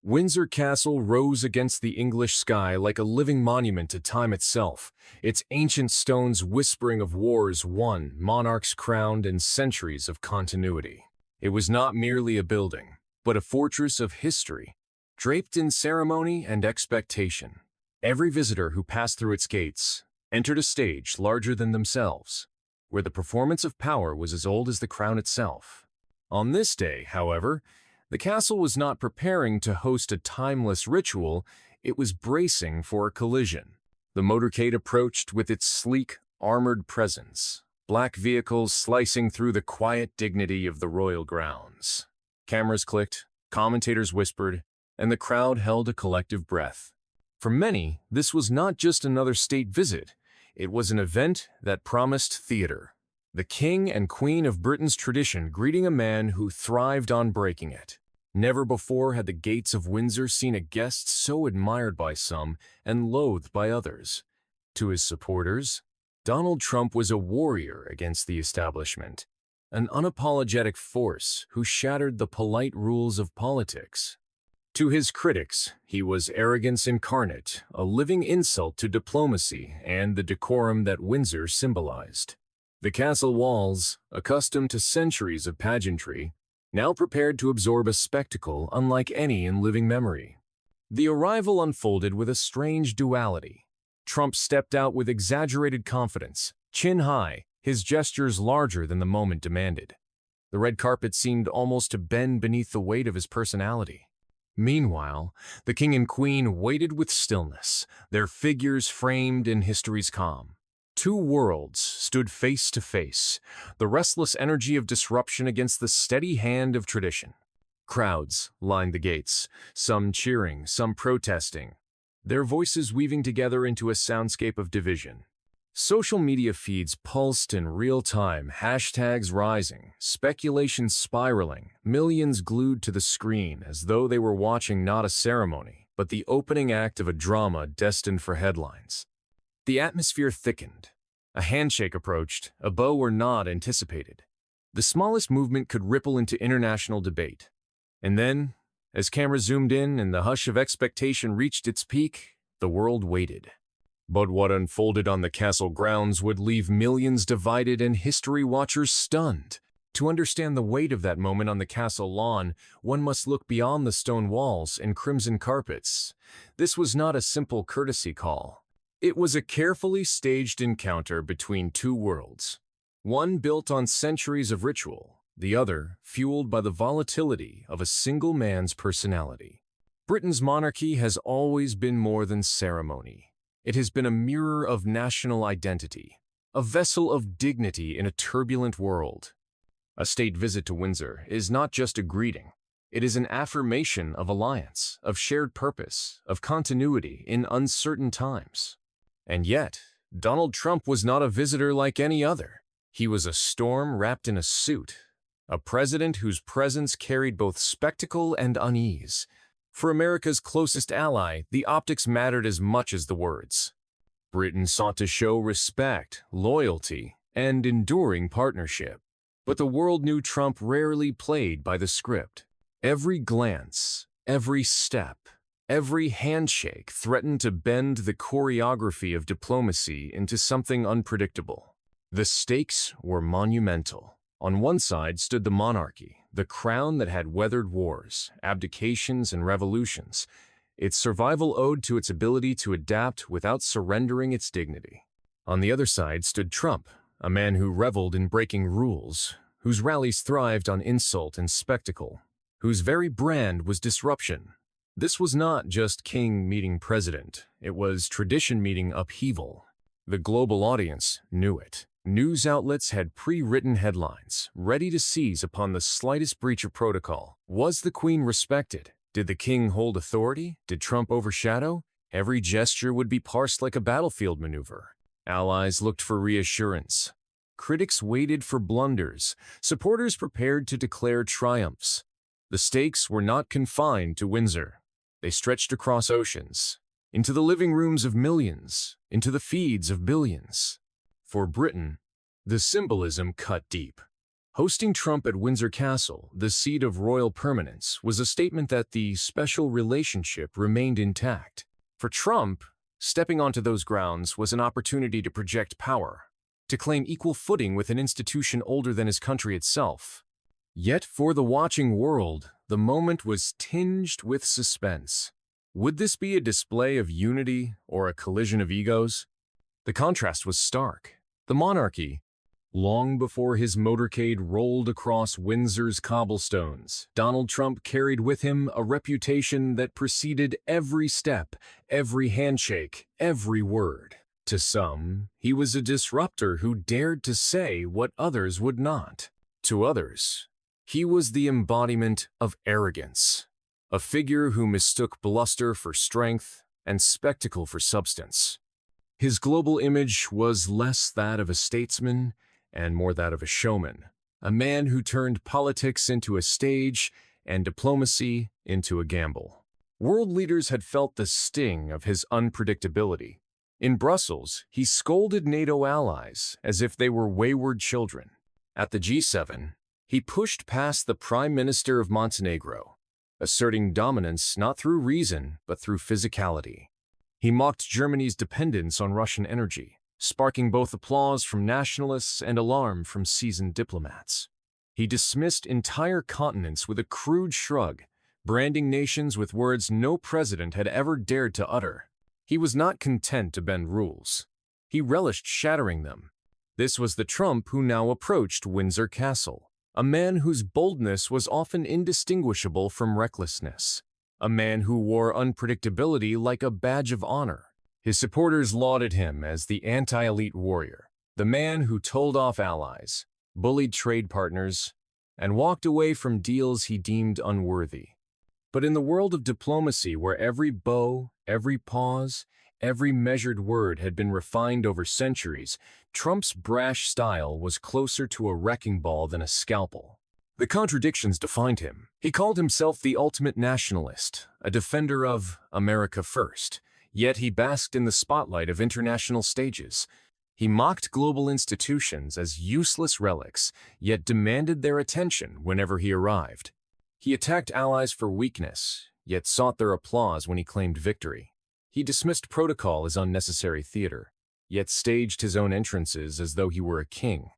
Windsor Castle rose against the English sky like a living monument to time itself, its ancient stones whispering of wars won, monarchs crowned, and centuries of continuity. It was not merely a building, but a fortress of history, draped in ceremony and expectation. Every visitor who passed through its gates entered a stage larger than themselves, where the performance of power was as old as the crown itself. On this day, however, the castle was not preparing to host a timeless ritual, it was bracing for a collision. The motorcade approached with its sleek, armored presence, black vehicles slicing through the quiet dignity of the royal grounds. Cameras clicked, commentators whispered, and the crowd held a collective breath. For many, this was not just another state visit, it was an event that promised theater. The King and Queen of Britain's tradition greeting a man who thrived on breaking it. Never before had the gates of Windsor seen a guest so admired by some and loathed by others. To his supporters, Donald Trump was a warrior against the establishment, an unapologetic force who shattered the polite rules of politics. To his critics, he was arrogance incarnate, a living insult to diplomacy and the decorum that Windsor symbolized. The castle walls, accustomed to centuries of pageantry, now prepared to absorb a spectacle unlike any in living memory. The arrival unfolded with a strange duality. Trump stepped out with exaggerated confidence, chin high, his gestures larger than the moment demanded. The red carpet seemed almost to bend beneath the weight of his personality. Meanwhile, the King and Queen waited with stillness, their figures framed in history's calm. Two worlds stood face to face, the restless energy of disruption against the steady hand of tradition. Crowds lined the gates, some cheering, some protesting, their voices weaving together into a soundscape of division. Social media feeds pulsed in real time, hashtags rising, speculation spiraling, millions glued to the screen as though they were watching not a ceremony, but the opening act of a drama destined for headlines. The atmosphere thickened. A handshake approached, a bow or nod anticipated. The smallest movement could ripple into international debate. And then, as cameras zoomed in and the hush of expectation reached its peak, the world waited. But what unfolded on the castle grounds would leave millions divided and history watchers stunned. To understand the weight of that moment on the castle lawn, one must look beyond the stone walls and crimson carpets. This was not a simple courtesy call. It was a carefully staged encounter between two worlds, one built on centuries of ritual, the other fueled by the volatility of a single man's personality. Britain's monarchy has always been more than ceremony. It has been a mirror of national identity, a vessel of dignity in a turbulent world. A state visit to Windsor is not just a greeting. It is an affirmation of alliance, of shared purpose, of continuity in uncertain times. And yet, Donald Trump was not a visitor like any other. He was a storm wrapped in a suit, a president whose presence carried both spectacle and unease. For America's closest ally, the optics mattered as much as the words. Britain sought to show respect, loyalty, and enduring partnership. But the world knew Trump rarely played by the script. Every glance, every step, every handshake threatened to bend the choreography of diplomacy into something unpredictable. The stakes were monumental. On one side stood the monarchy, the crown that had weathered wars, abdications, and revolutions, its survival owed to its ability to adapt without surrendering its dignity. On the other side stood Trump, a man who reveled in breaking rules, whose rallies thrived on insult and spectacle, whose very brand was disruption. This was not just king meeting president, it was tradition meeting upheaval. The global audience knew it. News outlets had pre-written headlines, ready to seize upon the slightest breach of protocol. Was the Queen respected? Did the king hold authority? Did Trump overshadow? Every gesture would be parsed like a battlefield maneuver. Allies looked for reassurance. Critics waited for blunders. Supporters prepared to declare triumphs. The stakes were not confined to Windsor. They stretched across oceans, into the living rooms of millions, into the feeds of billions. For Britain, the symbolism cut deep. Hosting Trump at Windsor Castle, the seat of royal permanence, was a statement that the special relationship remained intact. For Trump, stepping onto those grounds was an opportunity to project power, to claim equal footing with an institution older than his country itself. Yet for the watching world, the moment was tinged with suspense. Would this be a display of unity or a collision of egos? The contrast was stark. The monarchy, long before his motorcade rolled across Windsor's cobblestones, Donald Trump carried with him a reputation that preceded every step, every handshake, every word. To some, he was a disruptor who dared to say what others would not. To others, he was the embodiment of arrogance, a figure who mistook bluster for strength and spectacle for substance. His global image was less that of a statesman and more that of a showman, a man who turned politics into a stage and diplomacy into a gamble. World leaders had felt the sting of his unpredictability. In Brussels, he scolded NATO allies as if they were wayward children. At the G7, he pushed past the Prime Minister of Montenegro, asserting dominance not through reason but through physicality. He mocked Germany's dependence on Russian energy, sparking both applause from nationalists and alarm from seasoned diplomats. He dismissed entire continents with a crude shrug, branding nations with words no president had ever dared to utter. He was not content to bend rules. He relished shattering them. This was the Trump who now approached Windsor Castle, a man whose boldness was often indistinguishable from recklessness, a man who wore unpredictability like a badge of honor. His supporters lauded him as the anti-elite warrior, the man who told off allies, bullied trade partners, and walked away from deals he deemed unworthy. But in the world of diplomacy, where every bow, every pause, every measured word had been refined over centuries, Trump's brash style was closer to a wrecking ball than a scalpel. The contradictions defined him. He called himself the ultimate nationalist, a defender of America first, yet he basked in the spotlight of international stages. He mocked global institutions as useless relics, yet demanded their attention whenever he arrived. He attacked allies for weakness, yet sought their applause when he claimed victory. He dismissed protocol as unnecessary theater, yet staged his own entrances as though he were a king.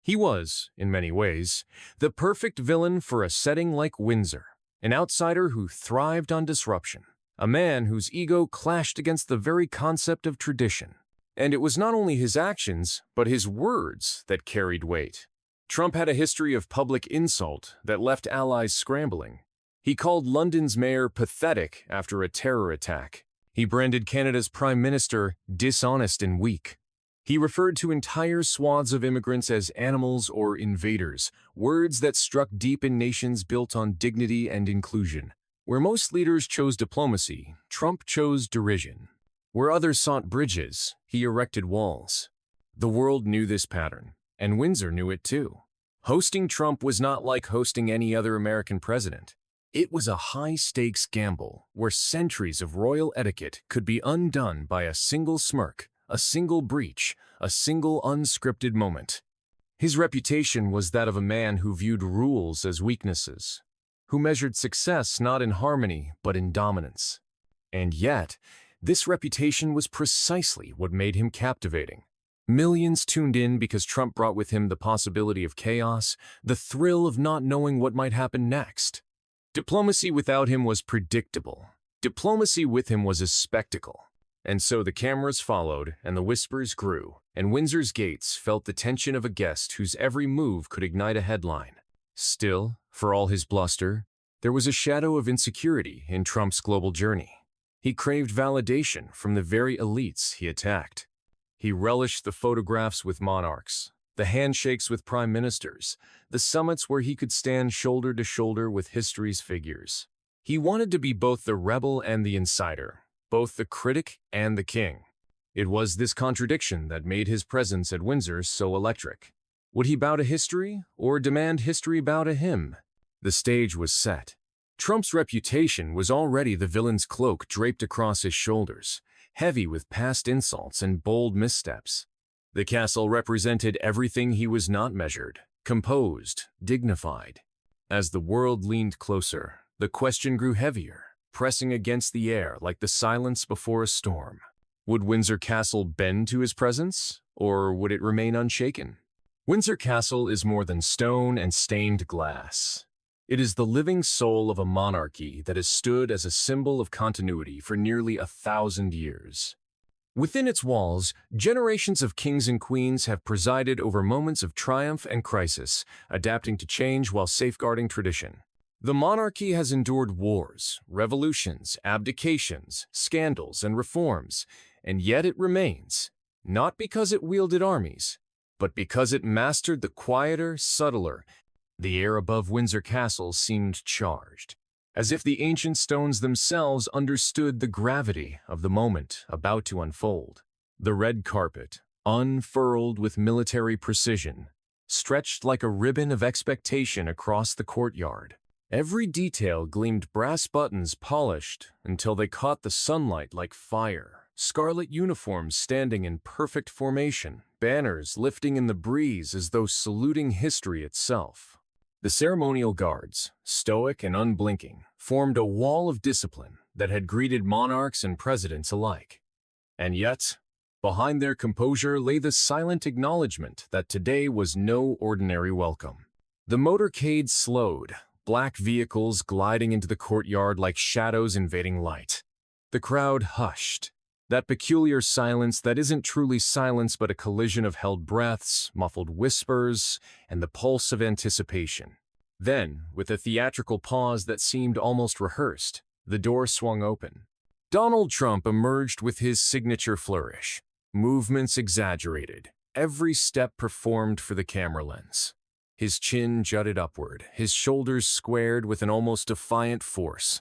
He was, in many ways, the perfect villain for a setting like Windsor, an outsider who thrived on disruption, a man whose ego clashed against the very concept of tradition. And it was not only his actions, but his words that carried weight. Trump had a history of public insult that left allies scrambling. He called London's mayor pathetic after a terror attack. He branded Canada's prime minister dishonest and weak. He referred to entire swaths of immigrants as animals or invaders, words that struck deep in nations built on dignity and inclusion. Where most leaders chose diplomacy, Trump chose derision. Where others sought bridges, he erected walls. The world knew this pattern, and Windsor knew it too. Hosting Trump was not like hosting any other American president. It was a high-stakes gamble where centuries of royal etiquette could be undone by a single smirk, a single breach, a single unscripted moment. His reputation was that of a man who viewed rules as weaknesses, who measured success not in harmony but in dominance. And yet, this reputation was precisely what made him captivating. Millions tuned in because Trump brought with him the possibility of chaos, the thrill of not knowing what might happen next. Diplomacy without him was predictable. Diplomacy with him was a spectacle. And so the cameras followed, and the whispers grew, and Windsor's gates felt the tension of a guest whose every move could ignite a headline. Still, for all his bluster, there was a shadow of insecurity in Trump's global journey. He craved validation from the very elites he attacked. He relished the photographs with monarchs, the handshakes with prime ministers, the summits where he could stand shoulder to shoulder with history's figures. He wanted to be both the rebel and the insider, both the critic and the king. It was this contradiction that made his presence at Windsor so electric. Would he bow to history, or demand history bow to him? The stage was set. Trump's reputation was already the villain's cloak draped across his shoulders, heavy with past insults and bold missteps. The castle represented everything he was not measured: composed, dignified. As the world leaned closer, the question grew heavier, pressing against the air like the silence before a storm. Would Windsor Castle bend to his presence, or would it remain unshaken? Windsor Castle is more than stone and stained glass. It is the living soul of a monarchy that has stood as a symbol of continuity for nearly 1,000 years. Within its walls, generations of kings and queens have presided over moments of triumph and crisis, adapting to change while safeguarding tradition. The monarchy has endured wars, revolutions, abdications, scandals, and reforms, and yet it remains, not because it wielded armies, but because it mastered the quieter, subtler. The air above Windsor Castle seemed charged, as if the ancient stones themselves understood the gravity of the moment about to unfold. The red carpet, unfurled with military precision, stretched like a ribbon of expectation across the courtyard. Every detail gleamed brass buttons polished until they caught the sunlight like fire. Scarlet uniforms standing in perfect formation, banners lifting in the breeze as though saluting history itself. The ceremonial guards, stoic and unblinking, formed a wall of discipline that had greeted monarchs and presidents alike. And yet, behind their composure lay the silent acknowledgement that today was no ordinary welcome. The motorcade slowed, black vehicles gliding into the courtyard like shadows invading light. The crowd hushed, that peculiar silence that isn't truly silence but a collision of held breaths, muffled whispers, and the pulse of anticipation. Then, with a theatrical pause that seemed almost rehearsed, the door swung open. Donald Trump emerged with his signature flourish, movements exaggerated, every step performed for the camera lens. His chin jutted upward, his shoulders squared with an almost defiant force.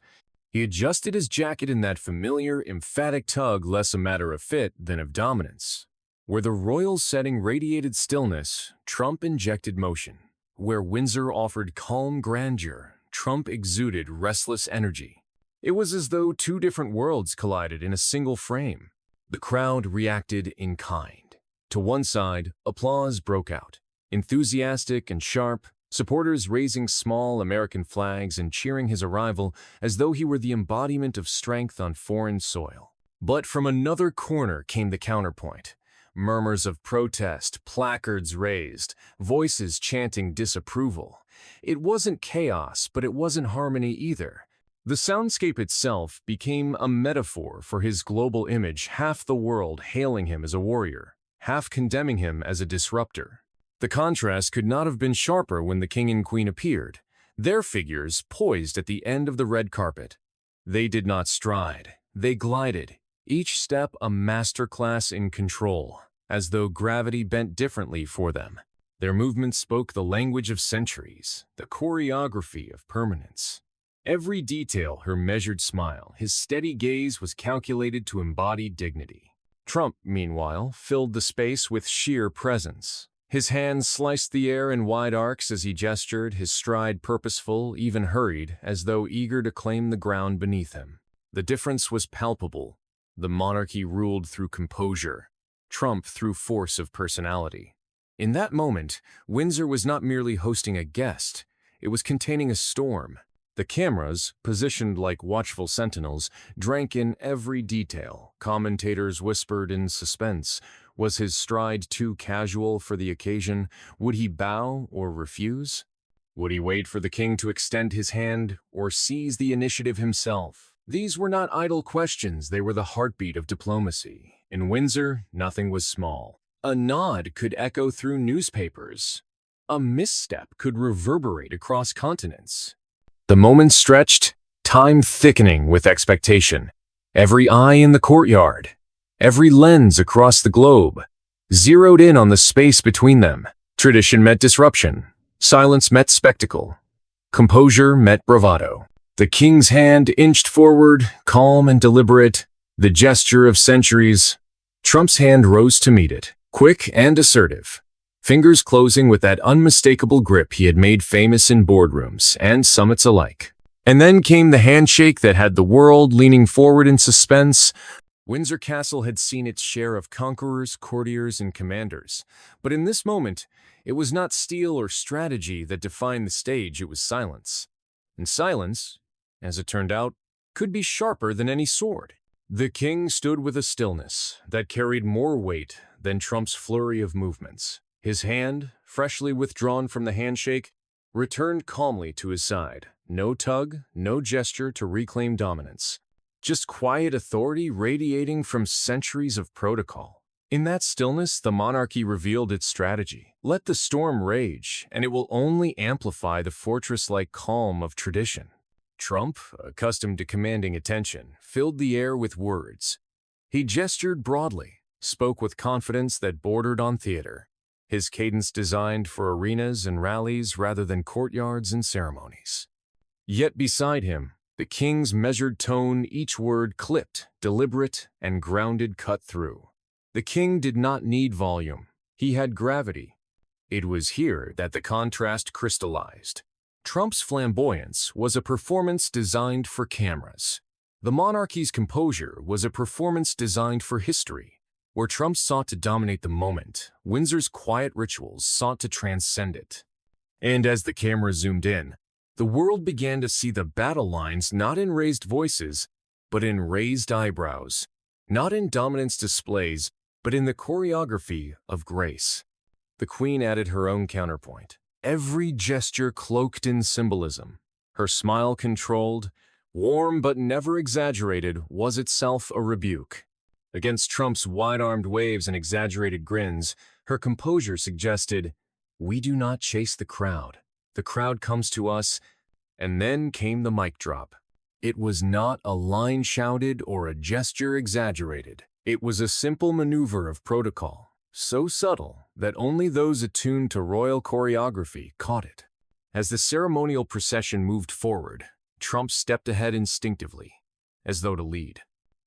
He adjusted his jacket in that familiar, emphatic tug, less a matter of fit than of dominance. Where the royal setting radiated stillness, Trump injected motion. Where Windsor offered calm grandeur, Trump exuded restless energy. It was as though two different worlds collided in a single frame. The crowd reacted in kind. To one side, applause broke out, enthusiastic and sharp, supporters raising small American flags and cheering his arrival as though he were the embodiment of strength on foreign soil. But from another corner came the counterpoint. Murmurs of protest, placards raised, voices chanting disapproval. It wasn't chaos, but it wasn't harmony either. The soundscape itself became a metaphor for his global image, half the world hailing him as a warrior, half condemning him as a disruptor. The contrast could not have been sharper when the king and queen appeared, their figures poised at the end of the red carpet. They did not stride, they glided, each step a masterclass in control, as though gravity bent differently for them. Their movements spoke the language of centuries, the choreography of permanence. Every detail, her measured smile, his steady gaze was calculated to embody dignity. Trump, meanwhile, filled the space with sheer presence. His hands sliced the air in wide arcs as he gestured, his stride purposeful, even hurried, as though eager to claim the ground beneath him. The difference was palpable. The monarchy ruled through composure, Trump through force of personality. In that moment, Windsor was not merely hosting a guest, it was containing a storm. The cameras, positioned like watchful sentinels, drank in every detail. Commentators whispered in suspense. Was his stride too casual for the occasion? Would he bow or refuse? Would he wait for the king to extend his hand or seize the initiative himself? These were not idle questions, they were the heartbeat of diplomacy. In Windsor, nothing was small. A nod could echo through newspapers. A misstep could reverberate across continents. The moment stretched, time thickening with expectation. Every eye in the courtyard, every lens across the globe, zeroed in on the space between them. Tradition met disruption. Silence met spectacle. Composure met bravado. The king's hand inched forward, calm and deliberate, the gesture of centuries. Trump's hand rose to meet it, quick and assertive, fingers closing with that unmistakable grip he had made famous in boardrooms and summits alike. And then came the handshake that had the world leaning forward in suspense. Windsor Castle had seen its share of conquerors, courtiers, and commanders, but in this moment, it was not steel or strategy that defined the stage, it was silence. And silence, as it turned out, could be sharper than any sword. The king stood with a stillness that carried more weight than Trump's flurry of movements. His hand, freshly withdrawn from the handshake, returned calmly to his side. No tug, no gesture to reclaim dominance. Just quiet authority radiating from centuries of protocol. In that stillness, the monarchy revealed its strategy. Let the storm rage, and it will only amplify the fortress-like calm of tradition. Trump, accustomed to commanding attention, filled the air with words. He gestured broadly, spoke with confidence that bordered on theater, his cadence designed for arenas and rallies rather than courtyards and ceremonies. Yet beside him, the king's measured tone, each word clipped, deliberate, and grounded cut through. The king did not need volume. He had gravity. It was here that the contrast crystallized. Trump's flamboyance was a performance designed for cameras. The monarchy's composure was a performance designed for history. Where Trump sought to dominate the moment, Windsor's quiet rituals sought to transcend it. And as the camera zoomed in, the world began to see the battle lines not in raised voices, but in raised eyebrows, not in dominance displays, but in the choreography of grace. The Queen added her own counterpoint. Every gesture cloaked in symbolism. Her smile controlled, warm but never exaggerated, was itself a rebuke. Against Trump's wide-armed waves and exaggerated grins, her composure suggested, "We do not chase the crowd. The crowd comes to us," and then came the mic drop. It was not a line shouted or a gesture exaggerated. It was a simple maneuver of protocol, so subtle that only those attuned to royal choreography caught it. As the ceremonial procession moved forward, Trump stepped ahead instinctively, as though to lead.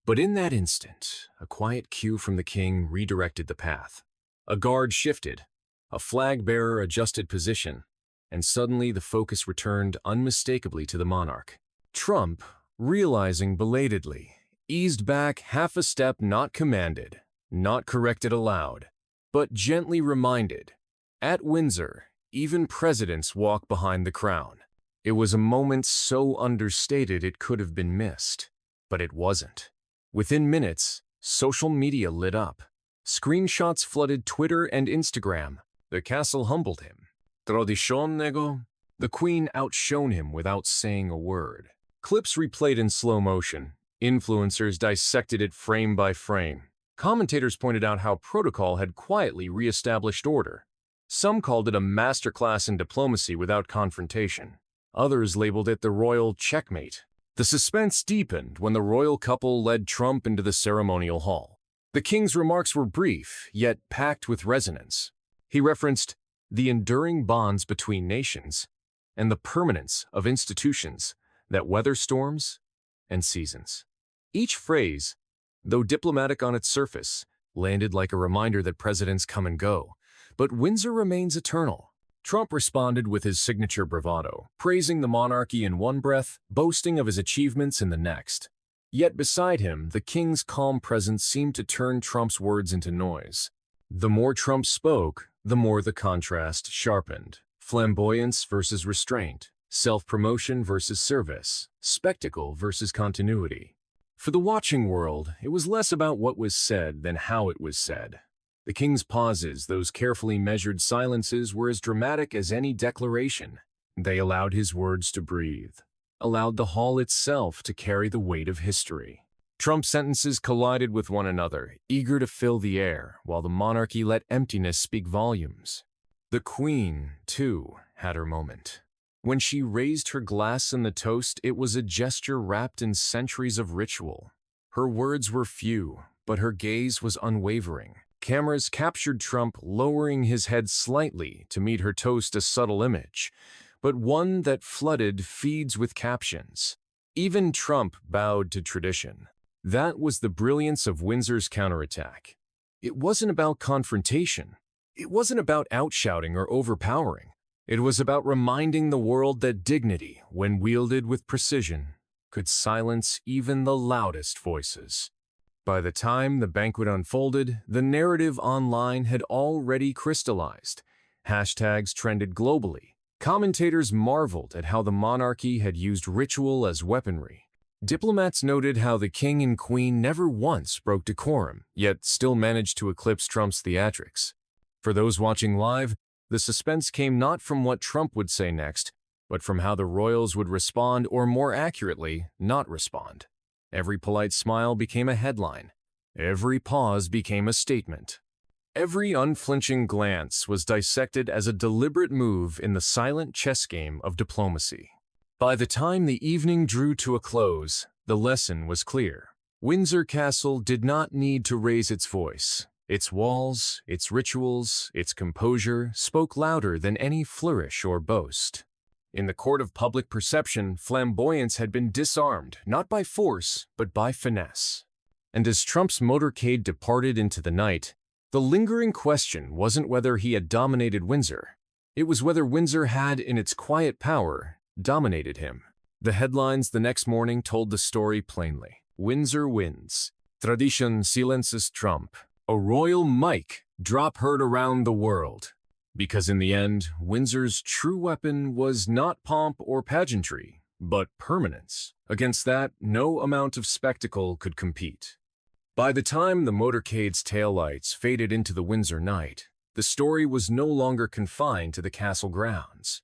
But in that instant, a quiet cue from the king redirected the path. A guard shifted, a flag-bearer adjusted position, and suddenly the focus returned unmistakably to the monarch. Trump, realizing belatedly, eased back half a step, not commanded, not corrected aloud, but gently reminded. At Windsor, even presidents walk behind the crown. It was a moment so understated it could have been missed, but it wasn't. Within minutes, social media lit up. Screenshots flooded Twitter and Instagram. The castle humbled him. Tradition nego. The Queen outshone him without saying a word. Clips replayed in slow motion. Influencers dissected it frame by frame. Commentators pointed out how protocol had quietly re-established order. Some called it a masterclass in diplomacy without confrontation. Others labeled it the royal checkmate. The suspense deepened when the royal couple led Trump into the ceremonial hall. The king's remarks were brief, yet packed with resonance. He referenced the enduring bonds between nations and the permanence of institutions that weather storms and seasons. Each phrase, though diplomatic on its surface, landed like a reminder that presidents come and go, but Windsor remains eternal. Trump responded with his signature bravado, praising the monarchy in one breath, boasting of his achievements in the next. Yet beside him, the king's calm presence seemed to turn Trump's words into noise. The more Trump spoke, the more the contrast sharpened. Flamboyance versus restraint, self-promotion versus service, spectacle versus continuity. For the watching world, it was less about what was said than how it was said. The king's pauses, those carefully measured silences, were as dramatic as any declaration. They allowed his words to breathe, allowed the hall itself to carry the weight of history. Trump's sentences collided with one another, eager to fill the air, while the monarchy let emptiness speak volumes. The Queen, too, had her moment. When she raised her glass in the toast, it was a gesture wrapped in centuries of ritual. Her words were few, but her gaze was unwavering. Cameras captured Trump lowering his head slightly to meet her toast, a subtle image, but one that flooded feeds with captions. Even Trump bowed to tradition. That was the brilliance of Windsor's counterattack. It wasn't about confrontation. It wasn't about outshouting or overpowering. It was about reminding the world that dignity, when wielded with precision, could silence even the loudest voices. By the time the banquet unfolded, the narrative online had already crystallized. Hashtags trended globally. Commentators marveled at how the monarchy had used ritual as weaponry. Diplomats noted how the king and queen never once broke decorum, yet still managed to eclipse Trump's theatrics. For those watching live, the suspense came not from what Trump would say next, but from how the royals would respond, or more accurately, not respond. Every polite smile became a headline. Every pause became a statement. Every unflinching glance was dissected as a deliberate move in the silent chess game of diplomacy. By the time the evening drew to a close, the lesson was clear. Windsor Castle did not need to raise its voice. Its walls, its rituals, its composure spoke louder than any flourish or boast. In the court of public perception, flamboyance had been disarmed, not by force, but by finesse. And as Trump's motorcade departed into the night, the lingering question wasn't whether he had dominated Windsor. It was whether Windsor had, in its quiet power, dominated him. The headlines the next morning told the story plainly. Windsor wins. Tradition silences Trump. A royal mic drop heard around the world. Because in the end, Windsor's true weapon was not pomp or pageantry, but permanence. Against that, no amount of spectacle could compete. By the time the motorcade's taillights faded into the Windsor night, the story was no longer confined to the castle grounds.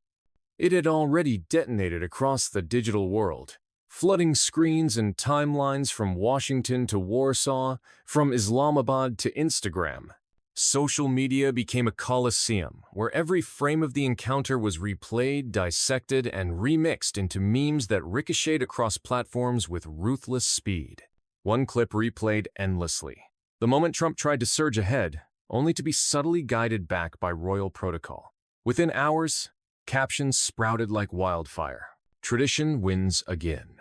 It had already detonated across the digital world, flooding screens and timelines from Washington to Warsaw, from Islamabad to Instagram. Social media became a coliseum where every frame of the encounter was replayed, dissected, and remixed into memes that ricocheted across platforms with ruthless speed. One clip replayed endlessly. The moment Trump tried to surge ahead, only to be subtly guided back by royal protocol. Within hours, captions sprouted like wildfire. Tradition wins again.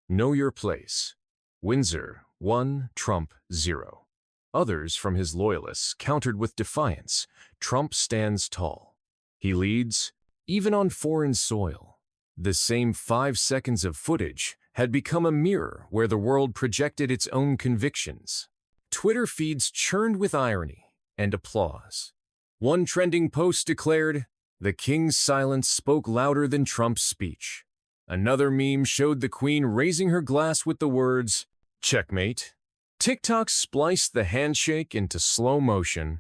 Know your place. Windsor 1, Trump 0. Others from his loyalists countered with defiance. Trump stands tall. He leads, even on foreign soil. The same 5 seconds of footage had become a mirror where the world projected its own convictions. Twitter feeds churned with irony and applause. One trending post declared, "The king's silence spoke louder than Trump's speech." Another meme showed the queen raising her glass with the words, "Checkmate." TikTok spliced the handshake into slow motion,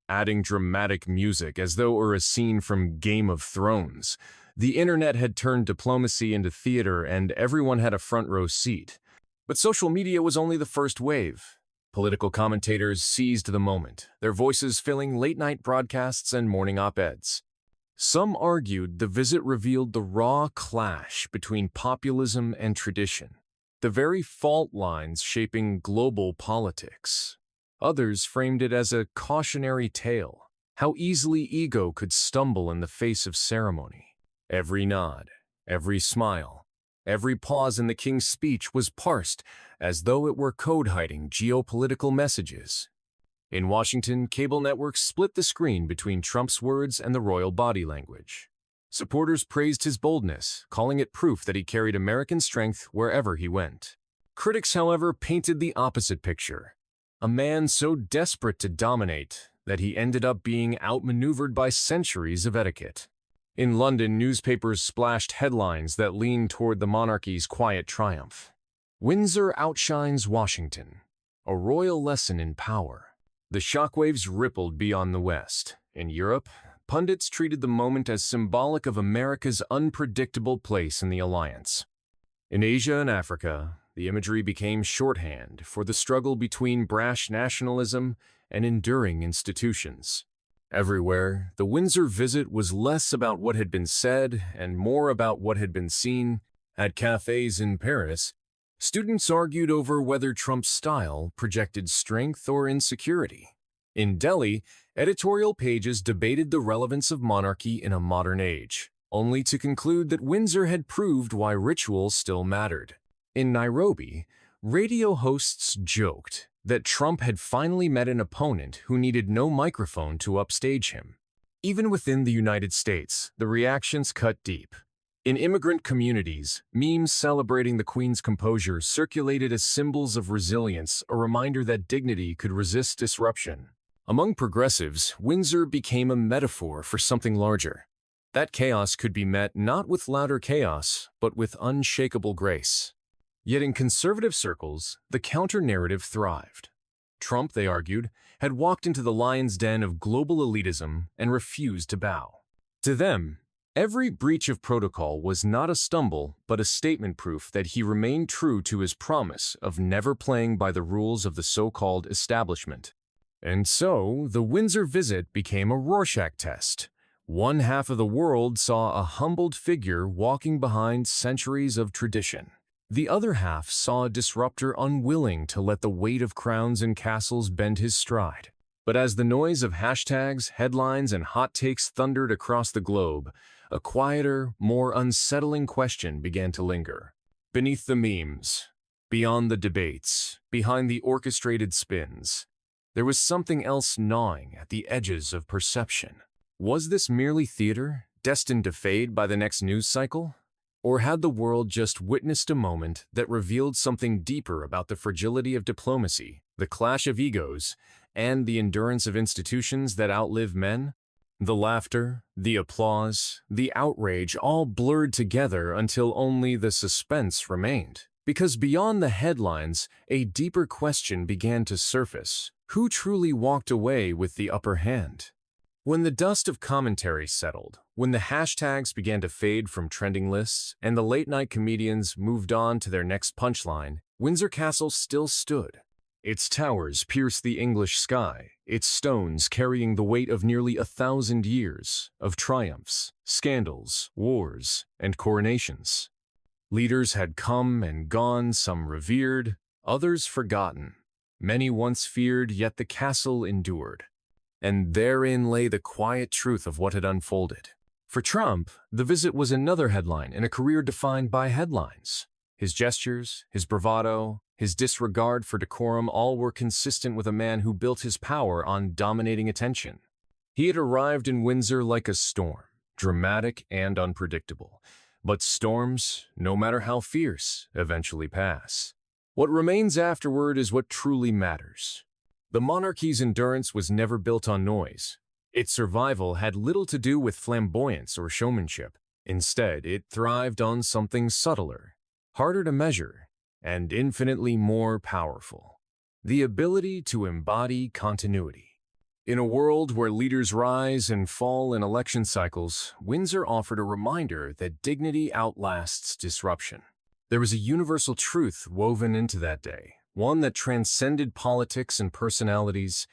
adding dramatic music as though it were a scene from Game of Thrones. The internet had turned diplomacy into theater and everyone had a front row seat. But social media was only the first wave. Political commentators seized the moment, their voices filling late-night broadcasts and morning op-eds. Some argued the visit revealed the raw clash between populism and tradition, the very fault lines shaping global politics. Others framed it as a cautionary tale, how easily ego could stumble in the face of ceremony. Every nod, every smile, every pause in the king's speech was parsed as though it were code-hiding geopolitical messages. In Washington, cable networks split the screen between Trump's words and the royal body language. Supporters praised his boldness, calling it proof that he carried American strength wherever he went. Critics, however, painted the opposite picture. A man so desperate to dominate that he ended up being outmaneuvered by centuries of etiquette. In London, newspapers splashed headlines that leaned toward the monarchy's quiet triumph. Windsor outshines Washington, a royal lesson in power. The shockwaves rippled beyond the West. In Europe, pundits treated the moment as symbolic of America's unpredictable place in the alliance. In Asia and Africa, the imagery became shorthand for the struggle between brash nationalism and enduring institutions. Everywhere, the Windsor visit was less about what had been said and more about what had been seen. At cafes in Paris, students argued over whether Trump's style projected strength or insecurity. In Delhi, editorial pages debated the relevance of monarchy in a modern age, only to conclude that Windsor had proved why ritual still mattered. In Nairobi, radio hosts joked that Trump had finally met an opponent who needed no microphone to upstage him. Even within the United States, the reactions cut deep. In immigrant communities, memes celebrating the Queen's composure circulated as symbols of resilience, a reminder that dignity could resist disruption. Among progressives, Windsor became a metaphor for something larger. That chaos could be met not with louder chaos, but with unshakable grace. Yet in conservative circles, the counter-narrative thrived. Trump, they argued, had walked into the lion's den of global elitism and refused to bow. To them, every breach of protocol was not a stumble, but a statement proof that he remained true to his promise of never playing by the rules of the so-called establishment. And so, the Windsor visit became a Rorschach test. One half of the world saw a humbled figure walking behind centuries of tradition. The other half saw a disruptor unwilling to let the weight of crowns and castles bend his stride. But as the noise of hashtags, headlines, and hot takes thundered across the globe, a quieter, more unsettling question began to linger. Beneath the memes, beyond the debates, behind the orchestrated spins, there was something else gnawing at the edges of perception. Was this merely theater, destined to fade by the next news cycle? Or had the world just witnessed a moment that revealed something deeper about the fragility of diplomacy, the clash of egos, and the endurance of institutions that outlive men? The laughter, the applause, the outrage all blurred together until only the suspense remained. Because beyond the headlines, a deeper question began to surface. Who truly walked away with the upper hand? When the dust of commentary settled, when the hashtags began to fade from trending lists, and the late-night comedians moved on to their next punchline, Windsor Castle still stood. Its towers pierced the English sky, its stones carrying the weight of nearly 1,000 years of triumphs, scandals, wars, and coronations. Leaders had come and gone, some revered, others forgotten. Many once feared, yet the castle endured. And therein lay the quiet truth of what had unfolded. For Trump, the visit was another headline in a career defined by headlines. His gestures, his bravado, his disregard for decorum all were consistent with a man who built his power on dominating attention. He had arrived in Windsor like a storm, dramatic and unpredictable. But storms, no matter how fierce, eventually pass. What remains afterward is what truly matters. The monarchy's endurance was never built on noise. Its survival had little to do with flamboyance or showmanship. Instead, it thrived on something subtler, harder to measure, and infinitely more powerful: the ability to embody continuity. In a world where leaders rise and fall in election cycles, Windsor offered a reminder that dignity outlasts disruption. There was a universal truth woven into that day, one that transcended politics and personalities.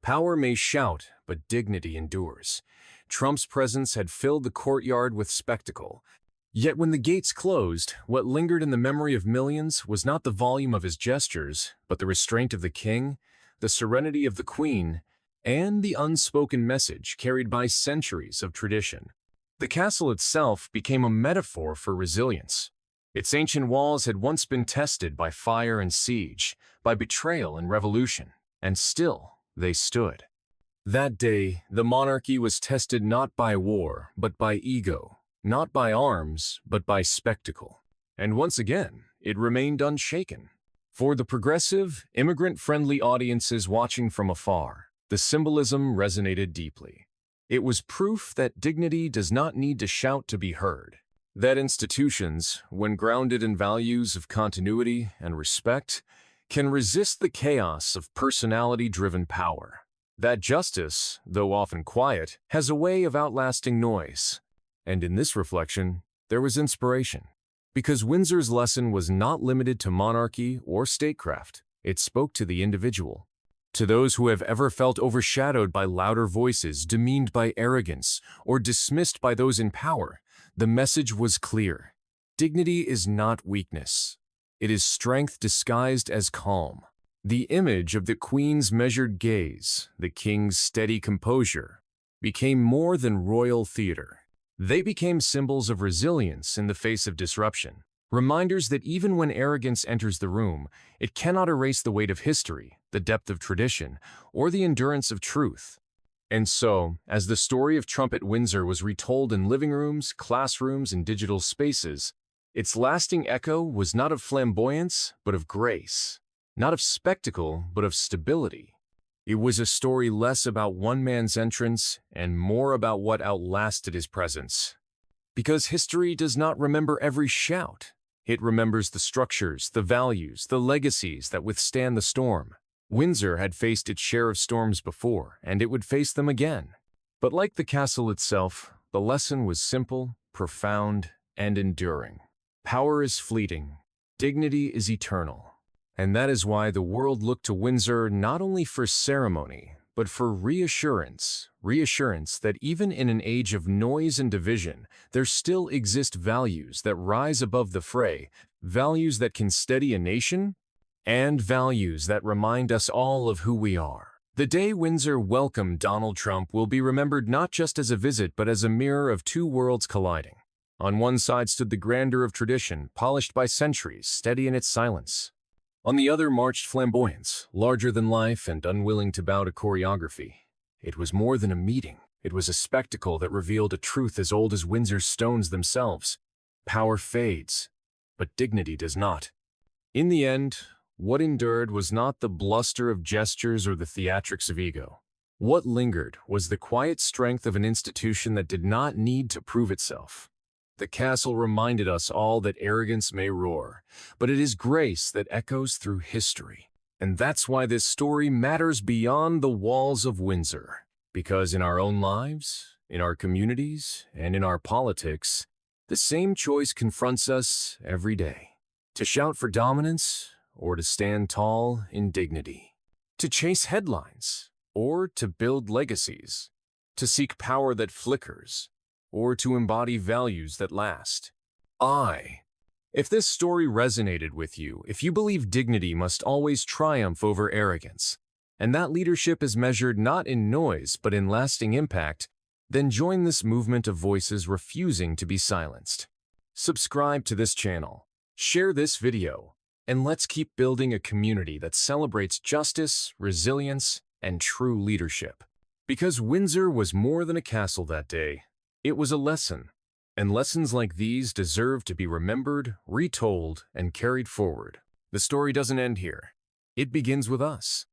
Power may shout, but dignity endures. Trump's presence had filled the courtyard with spectacle. Yet when the gates closed, what lingered in the memory of millions was not the volume of his gestures, but the restraint of the king, the serenity of the queen, and the unspoken message carried by centuries of tradition. The castle itself became a metaphor for resilience. Its ancient walls had once been tested by fire and siege, by betrayal and revolution, and still they stood. That day, the monarchy was tested not by war, but by ego, not by arms, but by spectacle. And once again, it remained unshaken. For the progressive, immigrant-friendly audiences watching from afar, the symbolism resonated deeply. It was proof that dignity does not need to shout to be heard. That institutions, when grounded in values of continuity and respect, can resist the chaos of personality-driven power. That justice, though often quiet, has a way of outlasting noise. And in this reflection, there was inspiration. Because Windsor's lesson was not limited to monarchy or statecraft, it spoke to the individual. To those who have ever felt overshadowed by louder voices, demeaned by arrogance, or dismissed by those in power, the message was clear. Dignity is not weakness. It is strength disguised as calm. The image of the Queen's measured gaze, the King's steady composure, became more than royal theater. They became symbols of resilience in the face of disruption, reminders that even when arrogance enters the room, it cannot erase the weight of history, the depth of tradition, or the endurance of truth. And so, as the story of Trump at Windsor was retold in living rooms, classrooms, and digital spaces, its lasting echo was not of flamboyance, but of grace. Not of spectacle, but of stability. It was a story less about one man's entrance and more about what outlasted his presence. Because history does not remember every shout. It remembers the structures, the values, the legacies that withstand the storm. Windsor had faced its share of storms before, and it would face them again. But like the castle itself, the lesson was simple, profound, and enduring. Power is fleeting. Dignity is eternal. And that is why the world looked to Windsor not only for ceremony, but for reassurance that even in an age of noise and division, there still exist values that rise above the fray, values that can steady a nation, and values that remind us all of who we are. The day Windsor welcomed Donald Trump will be remembered not just as a visit, but as a mirror of two worlds colliding. On one side stood the grandeur of tradition, polished by centuries, steady in its silence. On the other marched flamboyance, larger than life and unwilling to bow to choreography. It was more than a meeting. It was a spectacle that revealed a truth as old as Windsor's stones themselves. Power fades, but dignity does not. In the end, what endured was not the bluster of gestures or the theatrics of ego. What lingered was the quiet strength of an institution that did not need to prove itself. The castle reminded us all that arrogance may roar, but it is grace that echoes through history. And that's why this story matters beyond the walls of Windsor. Because in our own lives, in our communities, and in our politics, the same choice confronts us every day. To shout for dominance, or to stand tall in dignity. To chase headlines, or to build legacies. To seek power that flickers, or to embody values that last. If this story resonated with you, if you believe dignity must always triumph over arrogance, and that leadership is measured not in noise but in lasting impact, then join this movement of voices refusing to be silenced. Subscribe to this channel, share this video, and let's keep building a community that celebrates justice, resilience, and true leadership. Because Windsor was more than a castle that day. It was a lesson, and lessons like these deserve to be remembered, retold, and carried forward. The story doesn't end here. It begins with us.